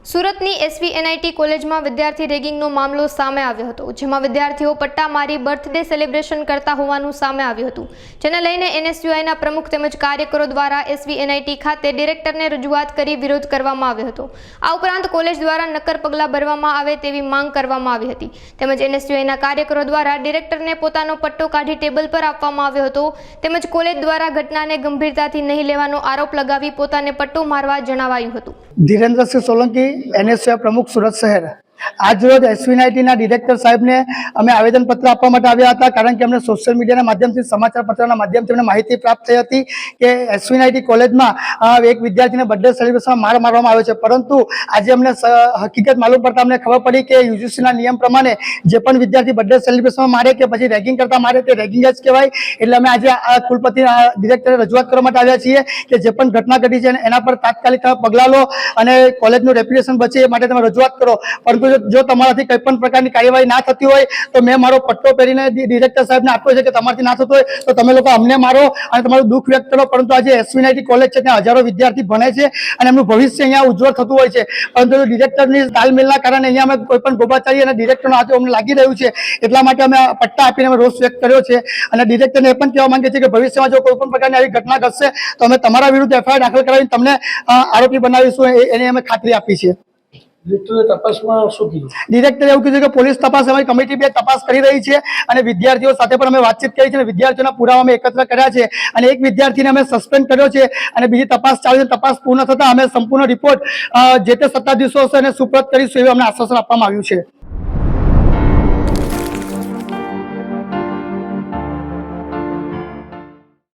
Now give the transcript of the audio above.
સુરતની એસવીએનઆઈટી કોલેજમાં વિદ્યાર્થી રેગિંગનો મામલો સામે આવ્યો હતો, જેમાં વિદ્યાર્થીઓ પટ્ટા મારી બર્થડે સેલિબ્રેશન કરતા હોવાનું સામે આવ્યું હતું, જેને લઈને એનએસયુઆઈના પ્રમુખ તેમજ કાર્યકરો દ્વારા એસવીએનઆઈટી ખાતે ડિરેક્ટરને રજૂઆત કરી વિરોધ કરવામાં આવ્યો હતો। આ ઉપરાંત કોલેજ દ્વારા નક્કર પગલાં ભરવામાં આવે તેવી માંગ કરવામાં આવી હતી, તેમજ એનએસયુઆઈના કાર્યકરો દ્વારા ડિરેક્ટરને પોતાનો પટ્ટો કાઢી ટેબલ પર આપવામાં આવ્યો હતો, તેમજ કોલેજ દ્વારા ઘટનાને ગંભીરતાથી નહીં લેવાનો આરોપ લગાવી પોતાને પટ્ટો મારવા જણાવાયું હતું। धीरेन्द्र सिंह सोलंकी एनएसयूआई प्रमुख सूरत शहर आज रोज एसवीएनआईटी डिरेक्टर साहेब ने अमे आवेदन पत्र आपवा माटे आव्या हता, कारण के अमने सोशल मीडिया माध्यम से समाचार पत्र माध्यम से माहिती प्राप्त थई हती कि एसवीएनआईटी कॉलेज में एक विद्यार्थी ने बर्थडे सेलिब्रेशन में मार मारवामां आव्यो छे। परंतु आज अमने हकीकत मालूम पड़ता अमने खबर पड़ी कि यूजीसी ना नियम प्रमाणे जे पण विद्यार्थी बर्थडे सेलिब्रेशन में मारे के पछी रेगिंग करता मारे ते रेगिंग ज कहेवाय। एटले अमे आज कुलपति डिरेक्टर रजूआत करवा माटे आव्या छीए कि जे पण घटना घटी छे एना पर तात्कालिक पगलां लो अने कॉलेजनुं रेप्युटेशन बचे ए माटे तमे रजूआत करो। परंतु जो तमाराथी कोई पण प्रकारनी कार्यवाही ना थती होय तो मैं मारो पट्टो पहेरीने डिरेक्टर साहेब ने आप्यो छे कि तमाराथी ना थतो होय तो तमे लोको अमने मारो अने तमारुं दुख व्यक्त करो। परंतु आज एसवीएनआईटी कॉलेज छे त्यां हजारों विद्यार्थी भणे छे अने एमनुं भविष्य अहींया उज्जवल थतुं होय छे। परंतु डिरेक्टरनी तालमेलना कारणे अहींया अमे कोईपण गोबाचारी अने डिरेक्टरनो हाथ अમને लागी રહ્યું છે, એટલા માટે અમે પટ્ટા આપીને અમે રોષ વ્યક્ત કર્યો છે અને ડિરેક્ટરને એ પણ કહેવા માંગે છે કે ભવિષ્યમાં જો કોઈ પણ પ્રકારની આવી ઘટના ઘટશે તો અમે તમારા વિરુદ્ધ એફઆઈઆર દાખલ કરાવીને તમને આરોપી બનાવીશું, એની અમે ખાતરી આપી છે। डिरेक्टर એવું કીધું કે પોલીસ તપાસ અમારી કમિટી બે તપાસ કરી રહી છે અને વિદ્યાર્થીઓ સાથે પણ અમે વાતચીત કરી છે અને વિદ્યાર્થીઓના પુરાવા અમે એકત્ર કર્યા છે અને એક વિદ્યાર્થીને અમે સસ્પેન્ડ કર્યો છે અને બીજી તપાસ ચાલુ છે। તપાસ પૂર્ણ થતા અમે સંપૂર્ણ રિપોર્ટ જે તે સત્તાધીશો હશે અને સુપરત કરીશું એવું અમને આશ્વાસન આપવામાં આવ્યું છે।